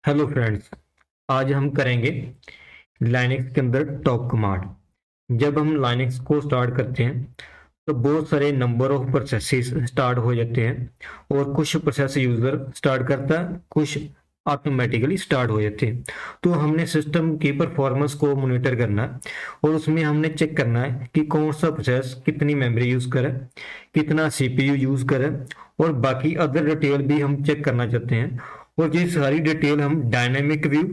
Hello friends. आज हम करेंगे लाइनक्स के अंदर टॉप कमांड। जब हम लाइनक्स को स्टार्ट करते हैं तो बहुत सारे नंबर ऑफ प्रोसेसेस स्टार्ट हो जाते हैं और कुछ प्रोसेस यूजर स्टार्ट करता है, कुछ ऑटोमेटिकली स्टार्ट हो जाते हैं। तो हमने सिस्टम की परफॉर्मेंस को मॉनिटर करना है और उसमें हमने चेक करना है कि कौन सा प्रोसेस कितनी मेमोरी यूज करे, कितना सीपीयू यूज करे और बाकी अदर डिटेल भी हम चेक करना चाहते हैं। और ये सारी डिटेल हम डायनेमिक व्यू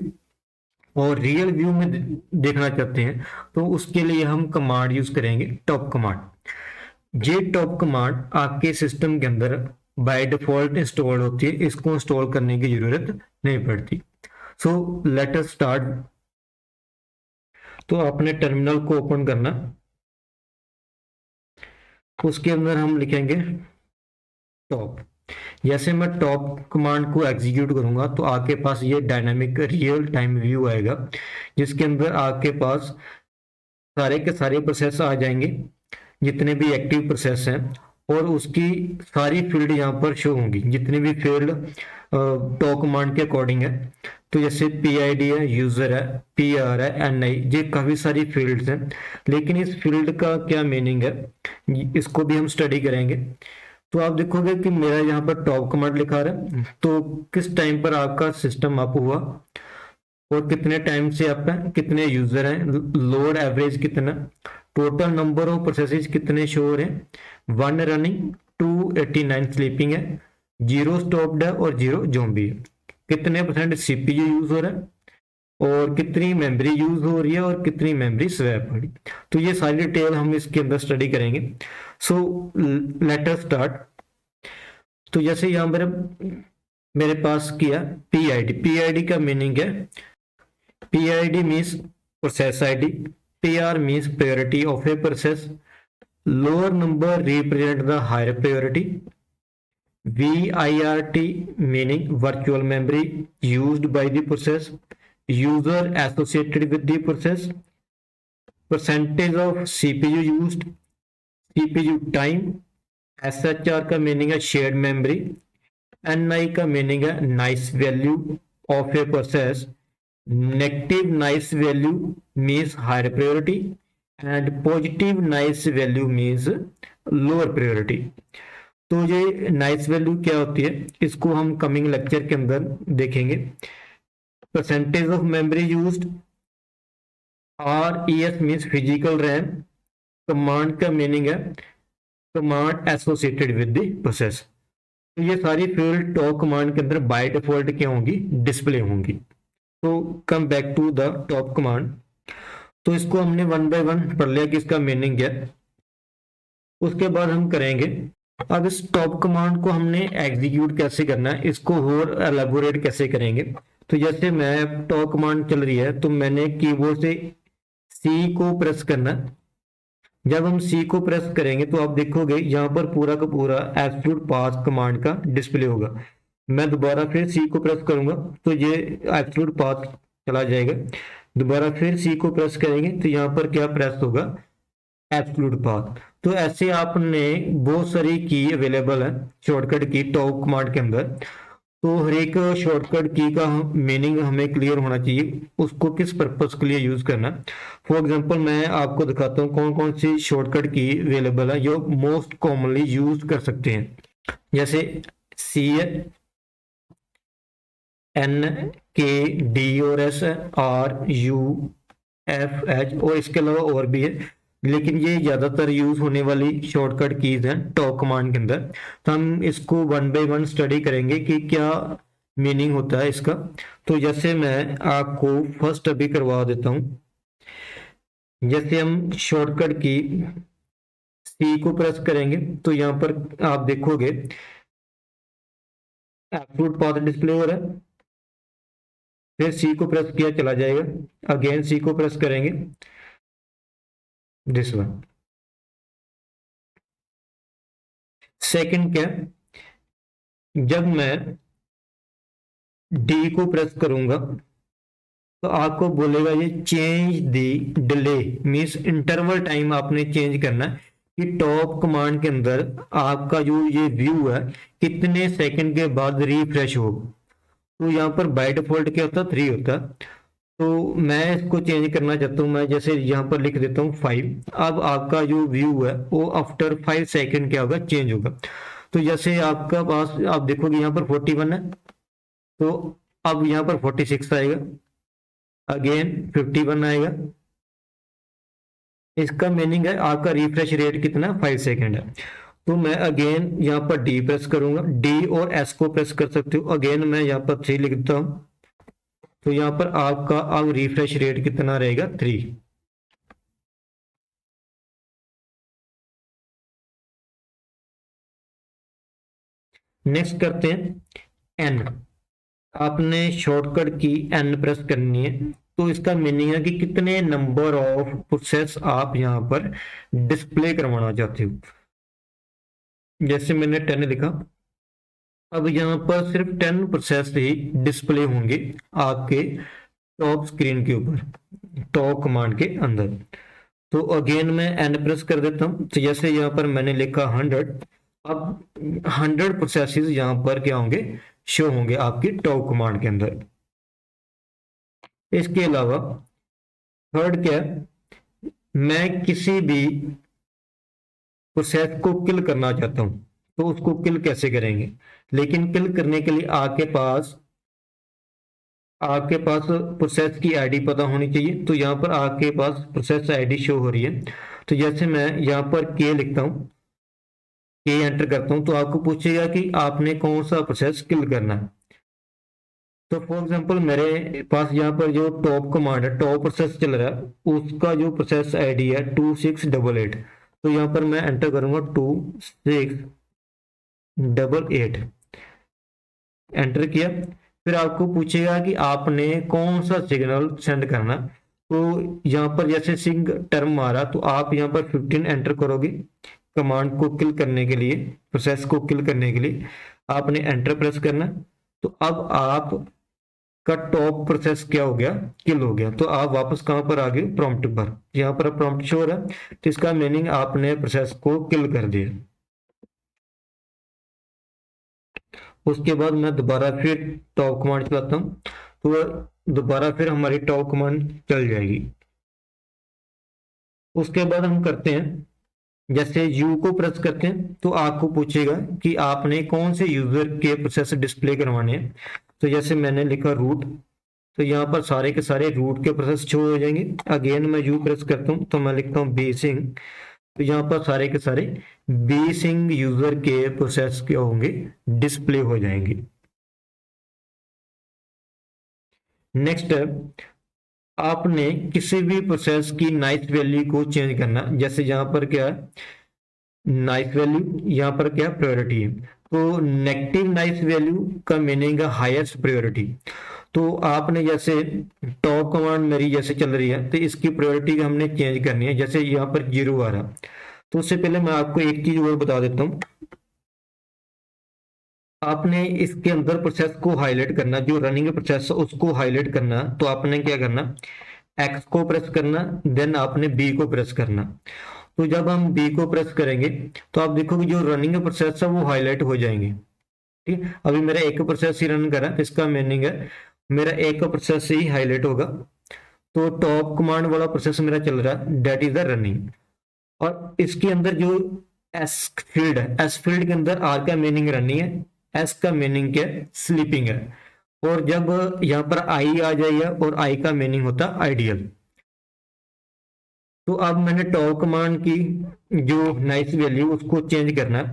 और रियल व्यू में देखना चाहते हैं। तो उसके लिए हम कमांड यूज करेंगे टॉप कमांड। ये टॉप कमांड आपके सिस्टम के अंदर बाय डिफॉल्ट इंस्टॉल होती है, इसको इंस्टॉल करने की जरूरत नहीं पड़ती। सो लेट अस स्टार्ट। तो आपने टर्मिनल को ओपन करना, उसके अंदर हम लिखेंगे टॉप। जैसे मैं टॉप कमांड को एग्जीक्यूट करूंगा तो आपके पास ये डायनामिक रियल टाइम व्यू आएगा, जिसके अंदर आपके पास सारे के सारे प्रोसेस आ जाएंगे, जितने भी एक्टिव प्रोसेस हैं, और उसकी सारी फील्ड यहाँ पर शो होंगी, जितनी भी फील्ड टॉप कमांड के अकॉर्डिंग है। तो जैसे पी आई डी है, यूजर है, पी आर है, एन आई, ये काफी सारी फील्ड्स हैं। लेकिन इस फील्ड का क्या मीनिंग है इसको भी हम स्टडी करेंगे। तो आप देखोगे कि मेरा यहाँ पर टॉप कमांड लिखा रहा है, तो किस टाइम पर आपका सिस्टम अप हुआ और कितने टाइम से अप है, कितने यूजर हैं, लोड एवरेज कितना, टोटल नंबर ऑफ प्रोसेसेस कितने शो हो रहे हैं, 1 रनिंग, 289 स्लीपिंग है, 0 स्टॉप्ड है और 0 ज़ॉम्बी है, कितने परसेंट सीपीयू यूज हो रहा है और कितनी मेमोरी यूज हो रही है और कितनी मेमोरी स्वैप हो रही है। तो ये सारी डिटेल हम इसके अंदर स्टडी करेंगे। So let us start. तो जैसे यहाँ मेरे पास किया पीआईडी। पीआईडी का मीनिंग है, PID means process ID, PR means priority of a process, lower number represent the higher priority, VIRT meaning virtual memory used by the process, user associated with the process, percentage of CPU used, CPU time, SHR का meaning है shared memory, NI का meaning है nice value of a process, negative nice value means higher priority and positive nice value means lower priority. तो ये nice value क्या होती है इसको हम कमिंग लेक्चर के अंदर देखेंगे। Percentage of memory used, RES means physical RAM, command का मीनिंग है command associated with the process. तो ये सारी फील्ड टॉप कमांड के अंदर बाय डिफॉल्ट क्या होंगी, डिस्प्ले होंगी। तो come back to the top command. तो इसको हमने वन बाय वन पढ़ लिया कि इसका मीनिंग क्या है। उसके बाद हम करेंगे अब इस टॉप कमांड को हमने एग्जीक्यूट कैसे करना है, इसको और एलेबोरेट कैसे करेंगे। तो जैसे मैं टॉप कमांड चल रही है तो मैंने कीबोर्ड से सी को प्रेस करना। जब हम सी को प्रेस करेंगे तो आप देखोगे यहाँ पर पूरा का पूरा एब्सोल्यूट पाथ कमांड का डिस्प्ले होगा। मैं दोबारा फिर सी को प्रेस करूंगा तो ये एब्सोल्यूट पाथ चला जाएगा। दोबारा फिर सी को प्रेस करेंगे तो यहाँ पर क्या प्रेस होगा, एब्सोल्यूट पाथ। तो ऐसे आपने बहुत सारी की अवेलेबल है शॉर्टकट की टॉप कमांड के अंदर। तो हर एक शॉर्टकट की का मीनिंग हमें क्लियर होना चाहिए, उसको किस पर्पस के लिए यूज करना। फॉर एग्जांपल मैं आपको दिखाता हूँ कौन कौन सी शॉर्टकट की अवेलेबल है जो मोस्ट कॉमनली यूज कर सकते हैं। जैसे सी है, N, K, D और S, R, U, F, H और इसके अलावा और भी है, लेकिन ये ज्यादातर यूज होने वाली शॉर्टकट कीज हैं टॉप कमांड के अंदर। तो हम इसको वन बाय वन स्टडी करेंगे कि क्या मीनिंग होता है इसका। तो जैसे मैं आपको फर्स्ट अभी करवा देता हूं। जैसे हम शॉर्टकट की सी को प्रेस करेंगे तो यहाँ पर आप देखोगे एब्सोल्यूट पाथ डिस्प्ले हो रहा है। फिर सी को प्रेस किया चला जाएगा, अगेन सी को प्रेस करेंगे, दिस वन। सेकंड क्या, जब मैं डी को प्रेस करूंगा तो आपको बोलेगा ये change the delay means interval time आपने चेंज करना है कि टॉप कमांड के अंदर आपका जो ये व्यू है कितने सेकंड के बाद रिफ्रेश हो। तो यहाँ पर बाय डिफॉल्ट क्या होता है, 3 होता है। तो मैं इसको चेंज करना चाहता हूँ, मैं जैसे यहाँ पर लिख देता हूँ 5। अब आपका जो व्यू है वो आफ्टर 5 सेकेंड क्या होगा, चेंज होगा। तो जैसे आपका पास आप देखोगे यहाँ पर 41 है, तो अब यहाँ पर 46 आएगा, अगेन 51 आएगा। इसका मीनिंग है आपका रिफ्रेश रेट कितना, 5 सेकेंड है। तो मैं अगेन यहाँ पर डी प्रेस करूंगा, डी और एस को प्रेस कर सकते हो। अगेन मैं यहाँ पर 3 लिखता हूँ, तो यहाँ पर आपका अब रिफ्रेश रेट कितना रहेगा, 3। नेक्स्ट करते हैं एन। आपने शॉर्टकट की एन प्रेस करनी है। तो इसका मीनिंग है कि कितने नंबर ऑफ प्रोसेस आप यहाँ पर डिस्प्ले करवाना चाहते हो। जैसे मैंने 10 लिखा, अब यहाँ पर सिर्फ 10 प्रोसेस ही डिस्प्ले होंगे आपके टॉप स्क्रीन के ऊपर, टॉप कमांड के अंदर। तो अगेन मैं एन प्रेस कर देता हूँ। तो जैसे यहाँ पर मैंने लिखा 100, अब 100 प्रोसेसेस यहाँ पर क्या होंगे, शो होंगे आपकी टॉप कमांड के अंदर। इसके अलावा थर्ड क्या है, मैं किसी भी प्रोसेस को किल करना चाहता हूं, तो उसको किल कैसे करेंगे। लेकिन किल करने के लिए आपके पास प्रोसेस की आईडी पता होनी चाहिए। तो यहाँ पर आपके पास प्रोसेस आईडी शो हो रही है। तो जैसे मैं यहाँ पर के लिखता हूँ, के एंटर करता हूँ, तो आपको पूछेगा कि आपने कौन सा प्रोसेस किल करना है। तो फॉर एग्जांपल मेरे पास यहाँ पर जो टॉप कमांड है, टॉप प्रोसेस चल रहा है, उसका जो प्रोसेस आईडी है 2688। तो यहाँ पर मैं एंटर करूंगा 2688, एंटर किया। फिर आपको पूछेगा कि आपने कौन सा सिग्नल सेंड करना। तो यहाँ पर जैसे सिंग टर्म आ रहा, तो आप यहाँ पर 15 एंटर करोगे कमांड को किल करने के लिए, प्रोसेस को किल करने के लिए आपने एंटर प्रेस करना। तो अब आप का टॉप प्रोसेस क्या हो गया, किल हो गया। तो आप वापस कहां पर आ गए, प्रॉम्प्ट पर। यहाँ पर प्रॉम्प्ट शो हो रहा है, तो इसका मीनिंग आपने प्रोसेस को किल कर दिया। उसके बाद मैं दोबारा फिर टॉप कमांड चलाता हूँ, तो दोबारा फिर हमारी टॉप कमांड चल जाएगी। उसके बाद हम करते हैं, जैसे यू को प्रेस करते हैं, तो आपको पूछेगा कि आपने कौन से यूजर के प्रोसेस डिस्प्ले करवाने हैं। तो जैसे मैंने लिखा रूट, तो यहाँ पर सारे के सारे रूट के प्रोसेस शो हो जाएंगे। अगेन मैं यू प्रेस करता हूँ, तो मैं लिखता हूँ बी सिंग, तो यहाँ पर सारे के सारे बी सिंग यूजर के प्रोसेस क्या होंगे, डिस्प्ले हो जाएंगे। नेक्स्ट है, आपने किसी भी प्रोसेस की नाइस वैल्यू को चेंज करना। जैसे यहाँ पर क्या है, नाइस वैल्यू, यहाँ पर क्या प्रायोरिटी है। तो नेगेटिव नाइस वैल्यू का मीनिंग है हाईएस्ट प्रायोरिटी। तो आपने जैसे टॉप कमांड मेरी जैसे चल रही है, तो इसकी प्रायोरिटी हमने चेंज करनी है। जैसे यहाँ पर 0 आ रहा, तो उससे पहले मैं आपको एक चीज और बता देता हूँ। आपने इसके अंदर प्रोसेस को हाईलाइट करना, जो रनिंग प्रोसेस है उसको हाईलाइट करना। तो आपने क्या करना, एक्स को प्रेस करना, देन आपने बी को प्रेस करना। तो जब हम बी को प्रेस करेंगे, तो आप देखोगे जो रनिंग प्रोसेस है वो हाईलाइट हो जाएंगे। ठीक है, अभी मेरा एक प्रोसेस ही रन करा, इसका मीनिंग है मेरा एक प्रोसेस ही हाईलाइट होगा। तो टॉप कमांड वाला प्रोसेस मेरा चल रहा है, दैट इज द रनिंग। और इसके अंदर जो एस फील्ड है, एस फील्ड के अंदर आर का मीनिंग रनिंग है, एस का मीनिंग क्या है, स्लीपिंग है। और जब यहाँ पर आई आ जाएगा, और आई का मीनिंग होता है आइडियल। तो अब मैंने टॉप कमांड की जो नाइस वैल्यू उसको चेंज करना है।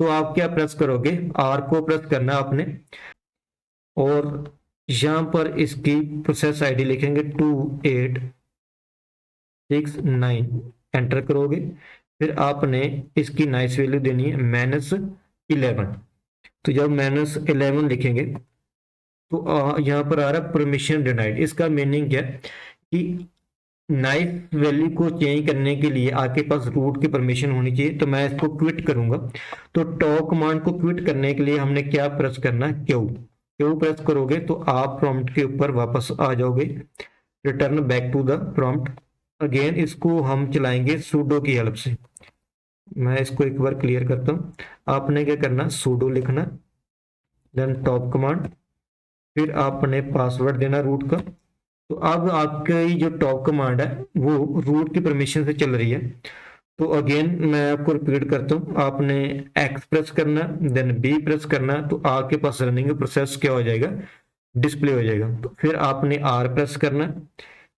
तो आप क्या प्रेस करोगे, आर को प्रेस करना है आपने, और यहां पर इसकी प्रोसेस आईडी लिखेंगे 2869, एंटर करोगे। फिर आपने इसकी नाइस वैल्यू देनी है -11। तो जब -11 लिखेंगे, तो यहाँ पर आ रहा है परमिशन डिनाइड। इसका मीनिंग क्या है कि नाइस वैल्यू को चेंज करने के लिए आपके पास रूट की परमिशन होनी चाहिए। तो मैं इसको क्विट करूंगा। तो टॉप कमांड को क्विट करने के लिए हमने क्या प्रेस करना है, क्यू। क्यू प्रेस करोगे तो आप प्रॉम्प्ट के ऊपर वापस आ जाओगे, return back to the prompt. Again इसको हम चलाएंगे सूडो की हेल्प से। मैं इसको एक बार क्लियर करता हूं। आपने क्या करना, सूडो लिखना, देन टॉप कमांड, फिर आपने पासवर्ड देना रूट का। तो अब आपकी जो टॉप कमांड है वो रूट की परमिशन से चल रही है। तो अगेन मैं आपको रिपीट करता हूँ, आपने एक्स प्रेस करना, देन बी प्रेस करना, तो आपके पास रनिंग प्रोसेस क्या हो जाएगा, डिस्प्ले हो जाएगा। तो फिर आपने आर प्रेस करना,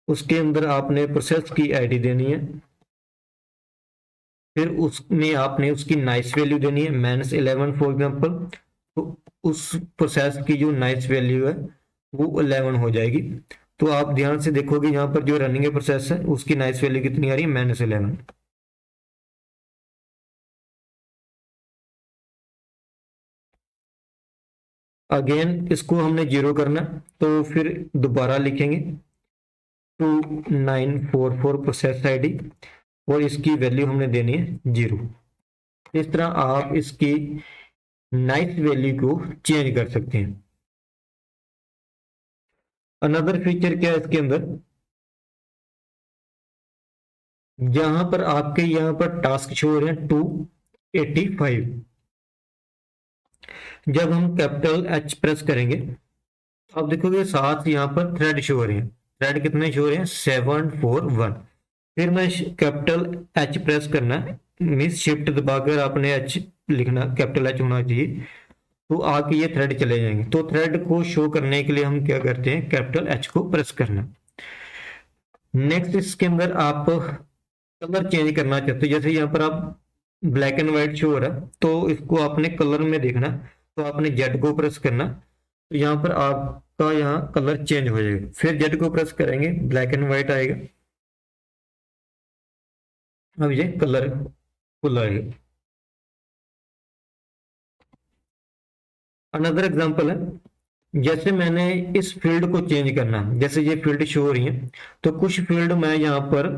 उसके अंदर आपने प्रोसेस की आईडी देनी है, फिर उसमें आपने उसकी नाइस वैल्यू देनी है -11 फॉर एग्जांपल। तो उस प्रोसेस की जो नाइस वैल्यू है वो 11 हो जाएगी। तो आप ध्यान से देखोगे यहाँ पर जो रनिंग प्रोसेस है उसकी नाइस वैल्यू कितनी आ रही है, -11। अगेन इसको हमने जीरो करना, तो फिर दोबारा लिखेंगे 2944 प्रोसेस आईडी, और इसकी वैल्यू हमने देनी है 0। इस तरह आप इसकी नाइस वैल्यू को चेंज कर सकते हैं। अनदर फीचर क्या है इसके अंदर, जहां पर आपके यहाँ पर टास्क शो हो रहे हैं 285, जब हम कैपिटल एच प्रेस करेंगे तो आप देखोगे साथ यहाँ पर थ्रेड शो हो रहे हैं। थ्रेड कितने शो हो रहे हैं, 741। फिर मैं कैपिटल एच प्रेस करना है, मीन्स शिफ्ट दबाकर आपने एच लिखना, कैपिटल एच होना चाहिए, तो आके ये थ्रेड चले जाएंगे। तो थ्रेड को शो करने के लिए हम क्या करते हैं, कैपिटल एच को प्रेस करना। नेक्स्ट इसके अंदर आप कलर चेंज करना चाहते हो, जैसे यहाँ पर आप ब्लैक एंड व्हाइट शो हो रहा है तो इसको आपने कलर में देखना, तो आपने जेड को प्रेस करना, तो यहाँ पर आपका यहाँ कलर चेंज हो जाएगा। फिर जेड को प्रेस करेंगे, ब्लैक एंड व्हाइट आएगा, अब ये कलर फुल आएगा। अनदर एग्जांपल है, जैसे मैंने इस फील्ड को चेंज करना, जैसे ये फील्ड शो हो रही है, तो कुछ फील्ड मैं यहाँ पर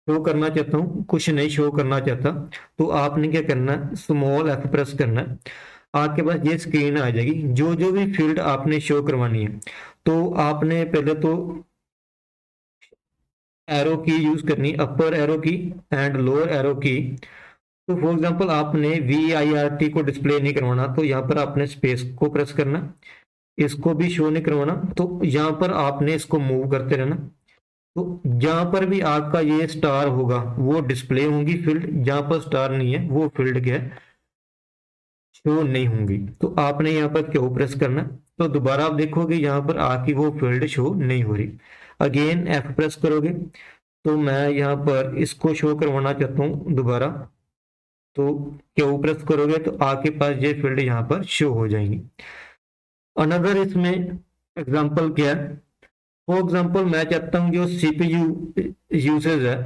शो करना चाहता हूँ, कुछ नहीं शो करना चाहता, तो आपने क्या करना है, स्मॉल एफ प्रेस करना है, आपके पास ये स्क्रीन आ जाएगी। जो जो भी फील्ड आपने शो करवानी है, तो आपने पहले तो एरो की यूज करनी, अपर एरो की एंड लोअर एरो की। तो फॉर एग्जांपल आपने VIRT को डिस्प्ले नहीं करवाना, तो यहाँ पर आपने स्पेस को प्रेस करना, इसको भी शो नहीं करवाना, तो यहाँ पर आपने इसको मूव करते रहना। तो जहां पर भी आपका ये स्टार होगा वो डिस्प्ले होंगी फील्ड, जहां पर स्टार नहीं है वो फील्ड क्या है, शो नहीं होंगी। तो आपने यहाँ पर क्यों प्रेस करना, तो दोबारा आप देखोगे यहाँ पर आके वो फील्ड शो नहीं हो रही। अगेन F प्रेस करोगे, तो मैं यहाँ पर इसको शो करवाना चाहता हूँ दोबारा, तो क्यों प्रेस करोगे तो आपके पास ये फील्ड यहाँ पर शो हो जाएंगी। अनदर इसमें एग्जांपल क्या है, फॉर एग्जांपल मैं चाहता हूँ जो CPU यूसेज है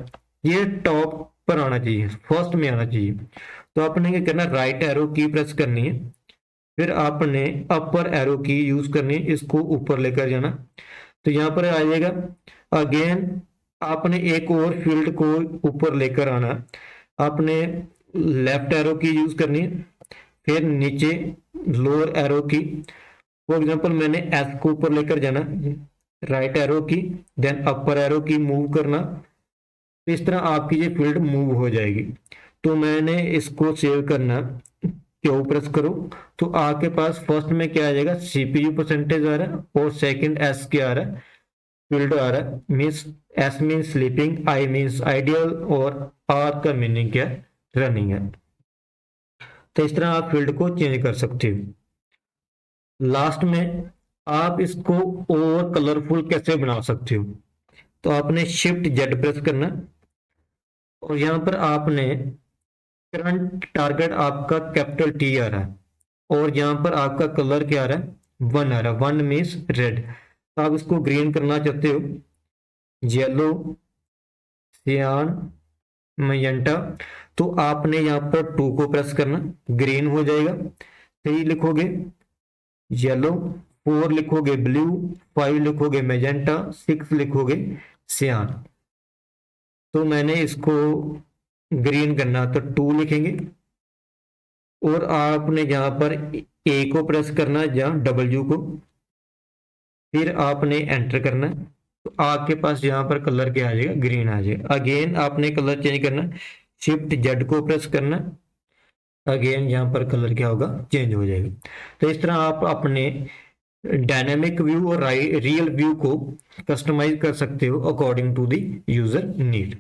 ये टॉप पर आना चाहिए, फर्स्ट में आना चाहिए। तो आपने क्या करना, राइट एरो की प्रेस करनी है, फिर आपने अपर एरो की यूज करनी है, इसको ऊपर लेकर जाना, तो यहाँ पर आ जाएगा। अगेन आपने एक और फील्ड को ऊपर लेकर आना, आपने लेफ्ट एरो की यूज करनी है, फिर नीचे लोअर एरो की, फॉर एग्जांपल मैंने एस को ऊपर लेकर जाना, राइट एरो की, देन अपर एरो की मूव करना, तो इस तरह आपकी ये फील्ड मूव हो जाएगी। तो मैंने इसको सेव करना, क्यों प्रेस करो, तो आपके पास फर्स्ट में क्या आ जाएगा, CPU परसेंटेज आ रहा है, और सेकंड एस क्या आ रहा है, फील्ड आ रहा है, means S means sleeping, I means ideal, और आर का मीनिंग क्या है, रनिंग है। तो इस तरह आप फील्ड को चेंज कर सकते हो। लास्ट में आप इसको और कलरफुल कैसे बना सकते हो, तो आपने शिफ्ट जेड प्रेस करना, और यहां पर आपने करंट टारगेट आपका कैपिटल टी आ रहा है, और यहाँ पर आपका कलर क्या आ रहा है, 1 आ रहा है, 1 मीन्स रेड। तो आप इसको ग्रीन करना चाहते हो, येलो, सियान, मजेंटा, तो आपने यहाँ पर 2 को प्रेस करना, ग्रीन हो जाएगा। 3 लिखोगे येलो, 4 लिखोगे ब्लू, 5 लिखोगे मैजेंटा, 6 लिखोगे सियान। तो मैंने इसको ग्रीन करना, तो 2 लिखेंगे, और आपने यहाँ पर ए को प्रेस करना है, जहाँ W को, फिर आपने एंटर करना है, तो आपके पास यहाँ पर कलर क्या आ जाएगा, ग्रीन आ जाएगा। अगेन आपने कलर चेंज करना, शिफ्ट जेड को प्रेस करना, अगेन यहाँ पर कलर क्या होगा, चेंज हो जाएगा। तो इस तरह आप अपने डायनेमिक व्यू और रियल व्यू को कस्टमाइज कर सकते हो according to the user need.